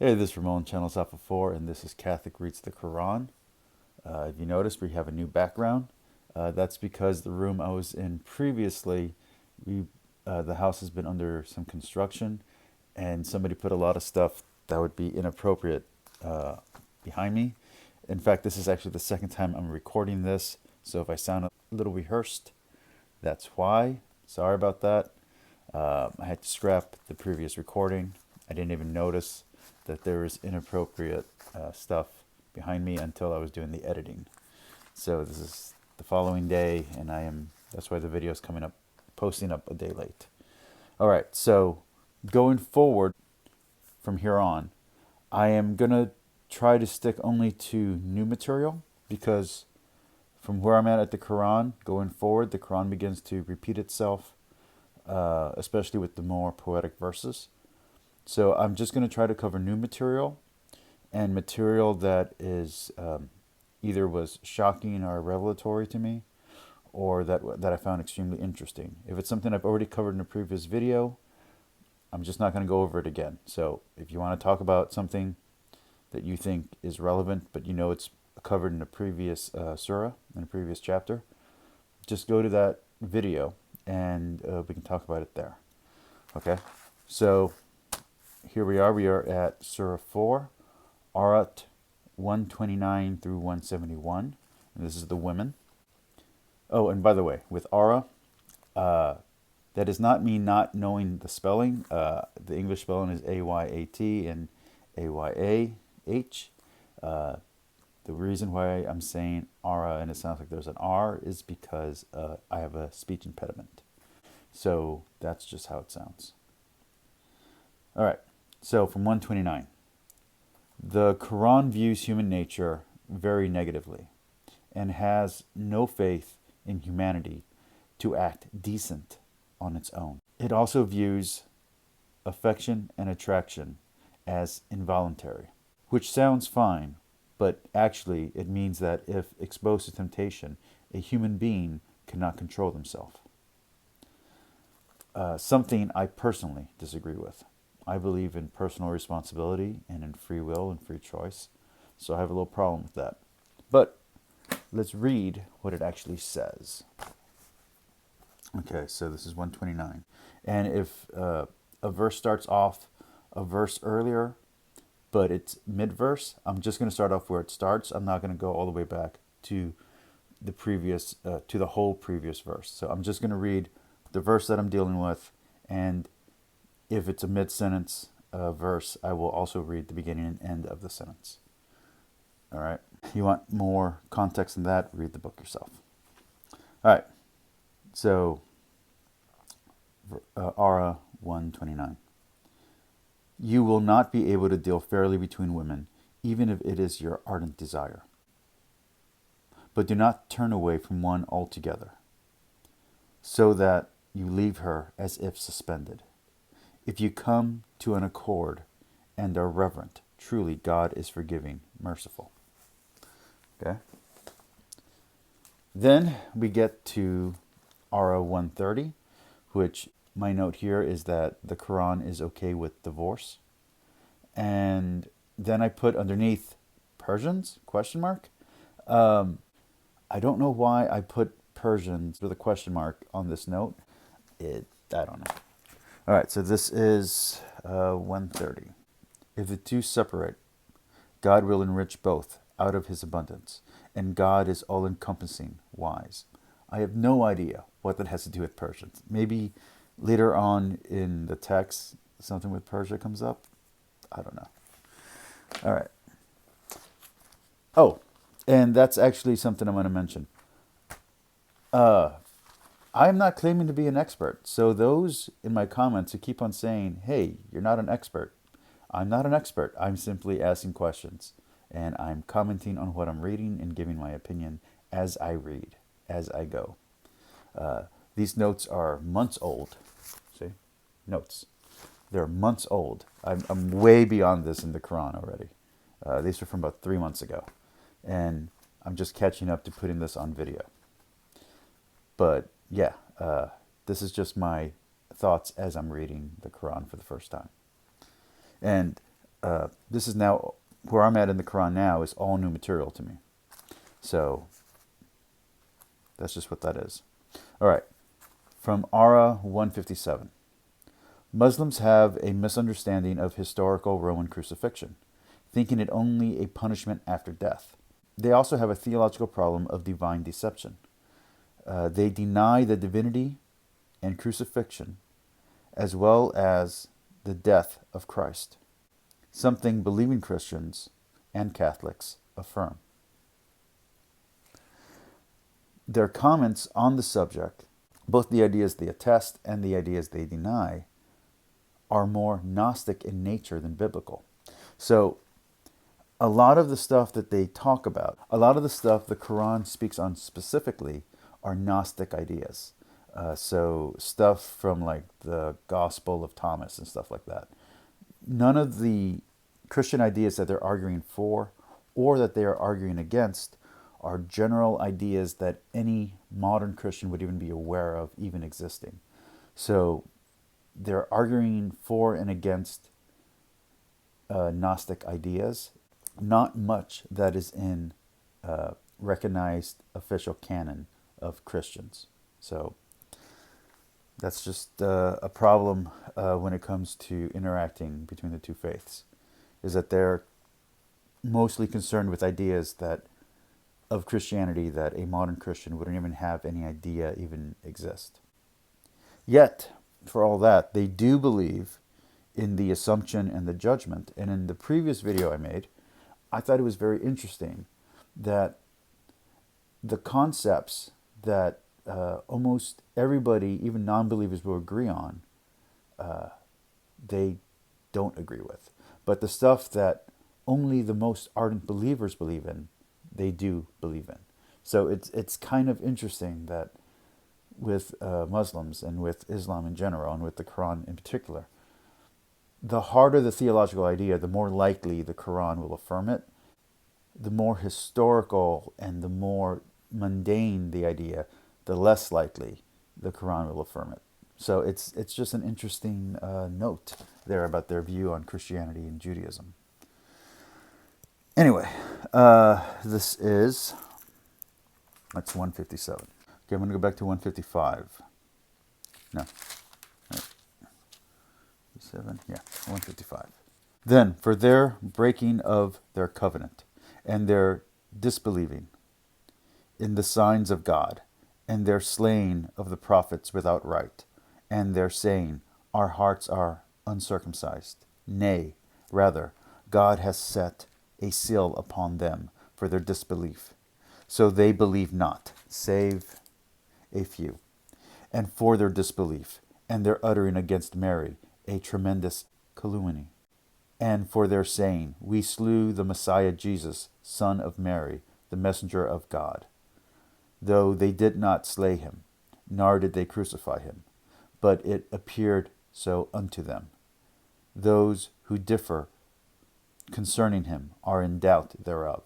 Hey, this is Ramon, Channel Alpha 4, and this is Catholic Reads the Quran. If you notice, we have a new background. That's because the room I was in previously, the house has been under some construction, and somebody put a lot of stuff that would be inappropriate behind me. In fact, this is actually the second time I'm recording this, so if I sound a little rehearsed, that's why. Sorry about that. I had to scrap the previous recording. I didn't even notice that there was inappropriate stuff behind me until I was doing the editing. So this is the following day, and that's why the video is coming up, posting up a day late. All right, so going forward from here on, I am going to try to stick only to new material, because from where I'm at the Quran, going forward, the Quran begins to repeat itself, especially with the more poetic verses. So I'm just going to try to cover new material and material that is either was shocking or revelatory to me, or that I found extremely interesting. If it's something I've already covered in a previous video, I'm just not going to go over it again. So if you want to talk about something that you think is relevant, but you know it's covered in a previous surah, in a previous chapter, just go to that video and we can talk about it there. Okay, so here we are at Surah 4, ayat 129 through 171, and this is the women. Oh, and by the way, with Ara, that does not mean not knowing the spelling. The English spelling is A-Y-A-T and A-Y-A-H. The reason why I'm saying Ara and it sounds like there's an R is because I have a speech impediment. So that's just how it sounds. All right, so from 129. The Quran views human nature very negatively and has no faith in humanity to act decent on its own. It also views affection and attraction as involuntary, which sounds fine, but actually it means that if exposed to temptation, a human being cannot control themselves. Something I personally disagree with. I believe in personal responsibility and in free will and free choice, so I have a little problem with that. But let's read what it actually says. Okay, so this is 129. And if a verse starts off a verse earlier, but it's mid-verse, I'm just going to start off where it starts. I'm not going to go all the way back to the previous, to the whole previous verse. So I'm just going to read the verse that I'm dealing with, and if it's a mid-sentence verse, I will also read the beginning and end of the sentence. All right. If you want more context than that, read the book yourself. All right. So, Ara 129. You will not be able to deal fairly between women, even if it is your ardent desire. But do not turn away from one altogether, so that you leave her as if suspended. If you come to an accord and are reverent, truly God is forgiving, merciful. Okay. Then we get to Ara 130, which my note here is that the Quran is okay with divorce. And then I put underneath Persians, question mark. I don't know why I put Persians with a question mark on this note. I don't know. All right, so this is 130. If the two separate, God will enrich both out of his abundance, and God is all-encompassing, wise. I have no idea what that has to do with Persians. Maybe later on in the text, something with Persia comes up. I don't know. All right. Oh, and that's actually something I'm going to mention. I'm not claiming to be an expert. So those in my comments who keep on saying, hey, you're not an expert. I'm not an expert. I'm simply asking questions. And I'm commenting on what I'm reading and giving my opinion as I read, as I go. These notes are months old. See? Notes. They're months old. I'm way beyond this in the Quran already. These are from about 3 months ago. And I'm just catching up to putting this on video. But yeah, this is just my thoughts as I'm reading the Quran for the first time. And this is now where I'm at in the Quran now is all new material to me. So that's just what that is. All right. From Ara 157. Muslims have a misunderstanding of historical Roman crucifixion, thinking it only a punishment after death. They also have a theological problem of divine deception. They deny the divinity and crucifixion, as well as the death of Christ, something believing Christians and Catholics affirm. Their comments on the subject, both the ideas they attest and the ideas they deny, are more Gnostic in nature than biblical. So a lot of the stuff that they talk about, a lot of the stuff the Quran speaks on specifically are Gnostic ideas. So stuff from like the Gospel of Thomas and stuff like that. None of the Christian ideas that they're arguing for or that they are arguing against are general ideas that any modern Christian would even be aware of even existing. So they're arguing for and against Gnostic ideas. Not much that is in recognized official canon of Christians. So that's just a problem when it comes to interacting between the two faiths, is that they're mostly concerned with ideas that of Christianity that a modern Christian wouldn't even have any idea even exist. Yet, for all that, they do believe in the assumption and the judgment. And in the previous video I made, I thought it was very interesting that the concepts that almost everybody, even non-believers, will agree on, they don't agree with. But the stuff that only the most ardent believers believe in, they do believe in. So it's kind of interesting that with Muslims and with Islam in general and with the Quran in particular, the harder the theological idea, the more likely the Quran will affirm it. The more historical and the more mundane the idea, the less likely the Quran will affirm it. So it's just an interesting note there about their view on Christianity and Judaism. Anyway, that's 157. Okay, I'm going to go back to 155. No. 7, yeah, 155. Then, for their breaking of their covenant, and their disbelieving in the signs of God, and their slaying of the prophets without right, and their saying, our hearts are uncircumcised. Nay, rather, God has set a seal upon them for their disbelief. So they believe not, save a few. And for their disbelief, and their uttering against Mary, a tremendous calumny. And for their saying, we slew the Messiah Jesus, son of Mary, the messenger of God. Though they did not slay him, nor did they crucify him, but it appeared so unto them. Those who differ concerning him are in doubt thereof.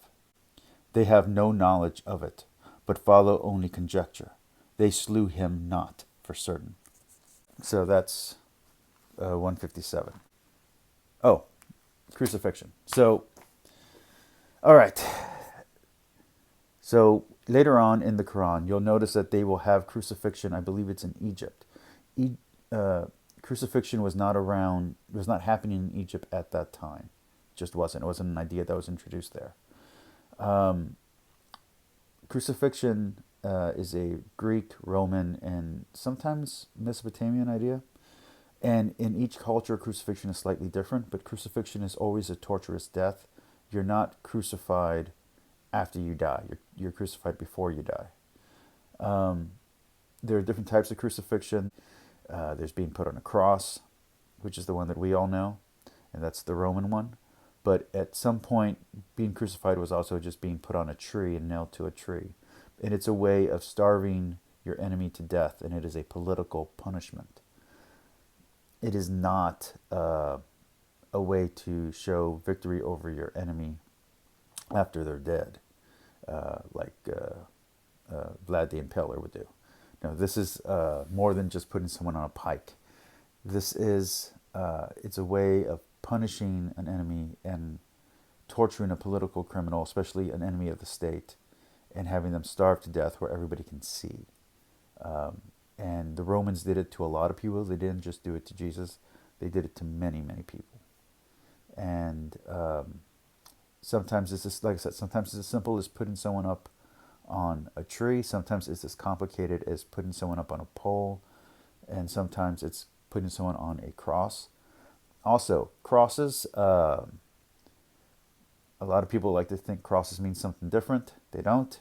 They have no knowledge of it, but follow only conjecture. They slew him not for certain. So that's 157. Oh, crucifixion. So, all right. So later on in the Quran, you'll notice that they will have crucifixion. I believe it's in Egypt. Crucifixion was not happening in Egypt at that time. It just wasn't. It wasn't an idea that was introduced there. Crucifixion is a Greek, Roman, and sometimes Mesopotamian idea. And in each culture, crucifixion is slightly different, but crucifixion is always a torturous death. You're not crucified after you die. You're crucified before you die. There are different types of crucifixion. There's being put on a cross, which is the one that we all know, and that's the Roman one. But at some point, being crucified was also just being put on a tree and nailed to a tree. And it's a way of starving your enemy to death, and it is a political punishment. It is not a way to show victory over your enemy after they're dead, like Vlad the Impaler would do. No, this is more than just putting someone on a pike. This is it's a way of punishing an enemy and torturing a political criminal, especially an enemy of the state, and having them starve to death where everybody can see. And the Romans did it to a lot of people. They didn't just do it to Jesus. They did it to many, many people. And sometimes it's just, like I said, sometimes it's as simple as putting someone up on a tree. Sometimes it's as complicated as putting someone up on a pole. And sometimes it's putting someone on a cross. Also, crosses, a lot of people like to think crosses mean something different. They don't.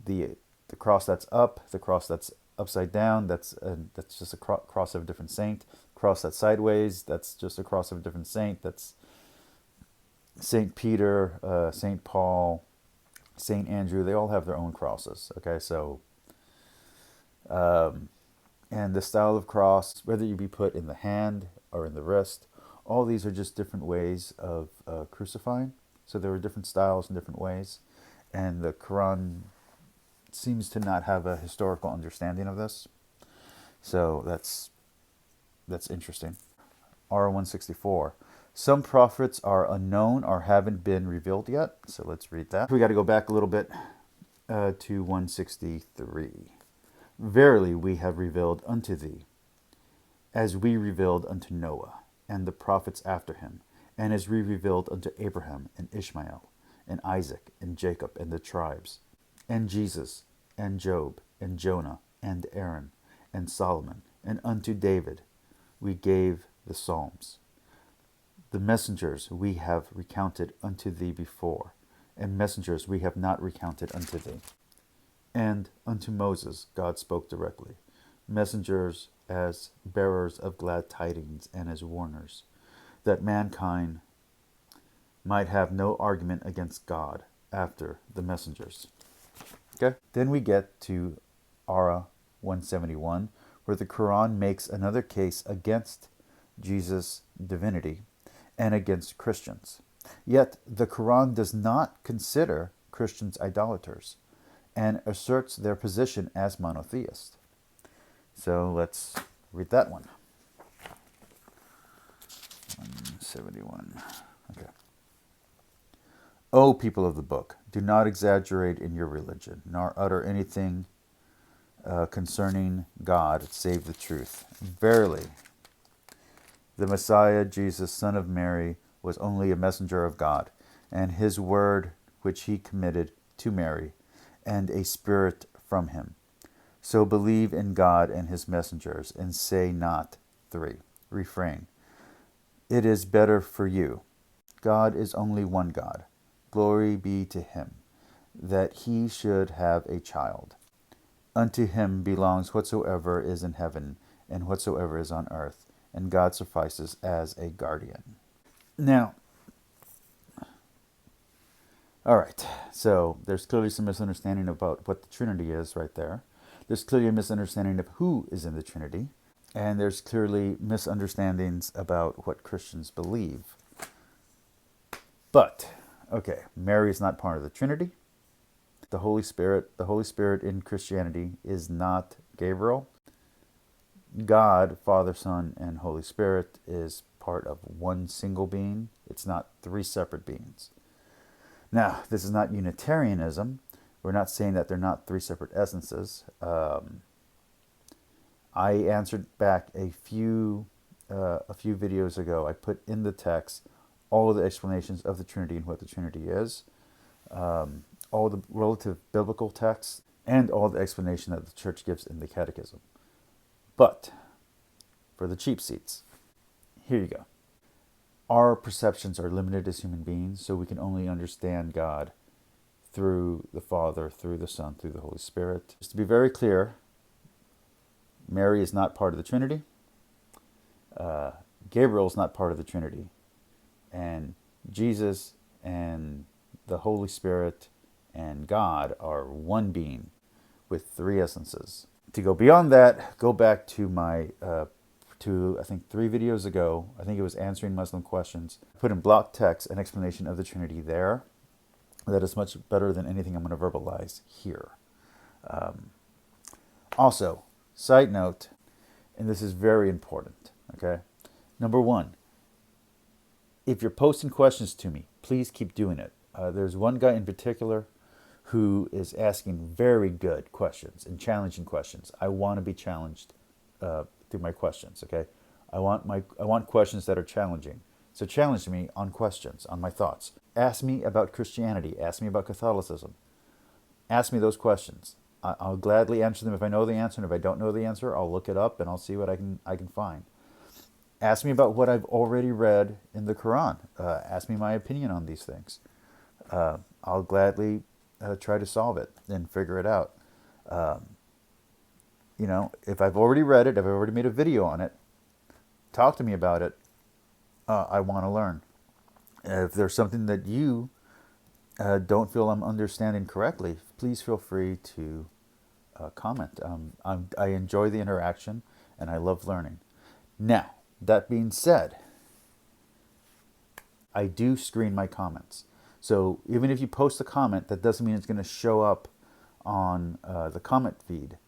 The cross that's up, the cross that's upside down, that's just a cross of a different saint. Cross that's sideways, that's just a cross of a different saint. That's Saint Peter, Saint Paul, Saint Andrew. They all have their own crosses. Okay, so and the style of cross, whether you be put in the hand or in the wrist, all these are just different ways of crucifying. So there are different styles and different ways, and the Quran seems to not have a historical understanding of this. So that's interesting. R164. Some prophets are unknown or haven't been revealed yet. So let's read that. We got to go back a little bit to 163. Verily we have revealed unto thee, as we revealed unto Noah, and the prophets after him, and as we revealed unto Abraham, and Ishmael, and Isaac, and Jacob, and the tribes, and Jesus, and Job, and Jonah, and Aaron, and Solomon, and unto David we gave the Psalms. The messengers we have recounted unto thee before, and messengers we have not recounted unto thee. And unto Moses God spoke directly, messengers as bearers of glad tidings and as warners, that mankind might have no argument against God after the messengers. Okay. Then we get to Ara 171, where the Quran makes another case against Jesus' divinity and against Christians. Yet the Quran does not consider Christians idolaters and asserts their position as monotheist. So let's read that one. 171. Okay. O people of the book, do not exaggerate in your religion, nor utter anything concerning God save the truth. Verily, the Messiah, Jesus, son of Mary, was only a messenger of God, and his word which he committed to Mary, and a spirit from him. So believe in God and his messengers, and say not 3. Refrain. It is better for you. God is only one God. Glory be to him, that he should have a child. Unto him belongs whatsoever is in heaven, and whatsoever is on earth, and God suffices as a guardian. Now, all right, so there's clearly some misunderstanding about what the Trinity is right there. There's clearly a misunderstanding of who is in the Trinity, and there's clearly misunderstandings about what Christians believe. But, okay, Mary is not part of the Trinity. The Holy Spirit in Christianity is not Gabriel. God, Father, Son, and Holy Spirit is part of one single being. It's not 3 separate beings. Now, this is not Unitarianism. We're not saying that they're not 3 separate essences. I answered back a few videos ago. I put in the text all the explanations of the Trinity and what the Trinity is, all the relative biblical texts, and all the explanation that the Church gives in the Catechism. But for the cheap seats, here you go. Our perceptions are limited as human beings, so we can only understand God through the Father, through the Son, through the Holy Spirit. Just to be very clear, Mary is not part of the Trinity. Gabriel is not part of the Trinity. And Jesus and the Holy Spirit and God are one being with 3 essences. To go beyond that, go back to my I think 3 videos ago. I think it was answering Muslim questions. I put in block text an explanation of the Trinity there. That is much better than anything I'm going to verbalize here. Also, side note, and this is very important, okay? Number 1, if you're posting questions to me, please keep doing it. There's one guy in particular who is asking very good questions and challenging questions. I want to be challenged through my questions. Okay, I want questions that are challenging. So challenge me on questions, on my thoughts. Ask me about Christianity. Ask me about Catholicism. Ask me those questions. I'll gladly answer them if I know the answer, and if I don't know the answer, I'll look it up and I'll see what I can find. Ask me about what I've already read in the Quran. Ask me my opinion on these things. I'll gladly try to solve it and figure it out. If I've already read it, if I've already made a video on it, talk to me about it. I want to learn. If there's something that you don't feel I'm understanding correctly, please feel free to comment. I enjoy the interaction and I love learning. Now, that being said, I do screen my comments. So even if you post a comment, that doesn't mean it's going to show up on the comment feed.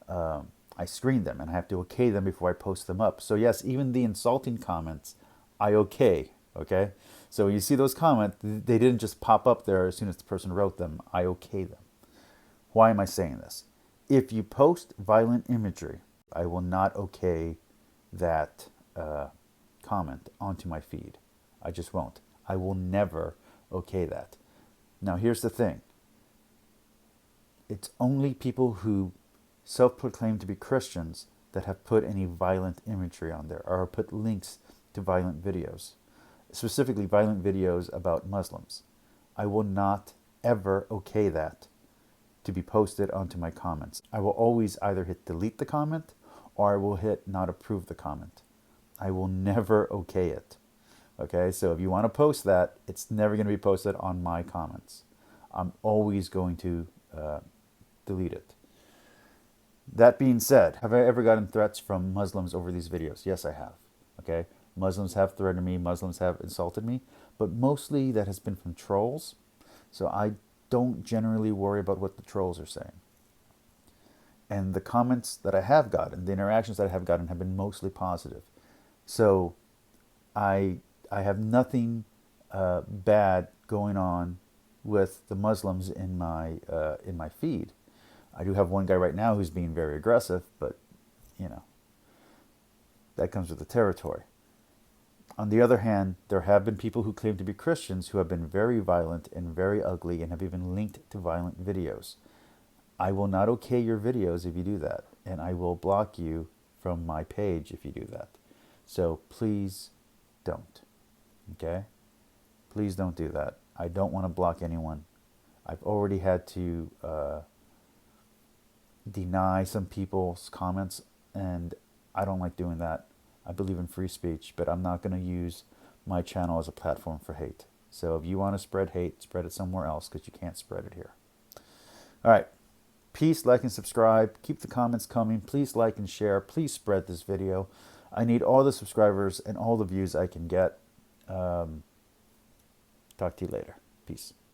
I screen them and I have to okay them before I post them up. So yes, even the insulting comments, I okay. Okay? So when you see those comments, they didn't just pop up there as soon as the person wrote them. I okay them. Why am I saying this? If you post violent imagery, I will not okay that comment onto my feed. I just won't. I will never okay that. Now here's the thing. It's only people who self-proclaim to be Christians that have put any violent imagery on there or put links to violent videos, specifically violent videos about Muslims. I will not ever okay that to be posted onto my comments. I will always either hit delete the comment or I will hit not approve the comment. I will never okay it. Okay, so if you want to post that, it's never going to be posted on my comments. I'm always going to delete it. That being said, have I ever gotten threats from Muslims over these videos? Yes, I have. Okay, Muslims have threatened me, Muslims have insulted me, but mostly that has been from trolls. So I don't generally worry about what the trolls are saying. And the comments that I have gotten, the interactions that I have gotten have been mostly positive. So I have nothing bad going on with the Muslims in my feed. I do have one guy right now who's being very aggressive, but that comes with the territory. On the other hand, there have been people who claim to be Christians who have been very violent and very ugly and have even linked to violent videos. I will not okay your videos if you do that, and I will block you from my page if you do that. So please don't. Okay? Please don't do that. I don't want to block anyone. I've already had to deny some people's comments, and I don't like doing that. I believe in free speech, but I'm not going to use my channel as a platform for hate. So if you want to spread hate, spread it somewhere else because you can't spread it here. All right. Peace, like, and subscribe. Keep the comments coming. Please like and share. Please spread this video. I need all the subscribers and all the views I can get. Talk to you later. Peace.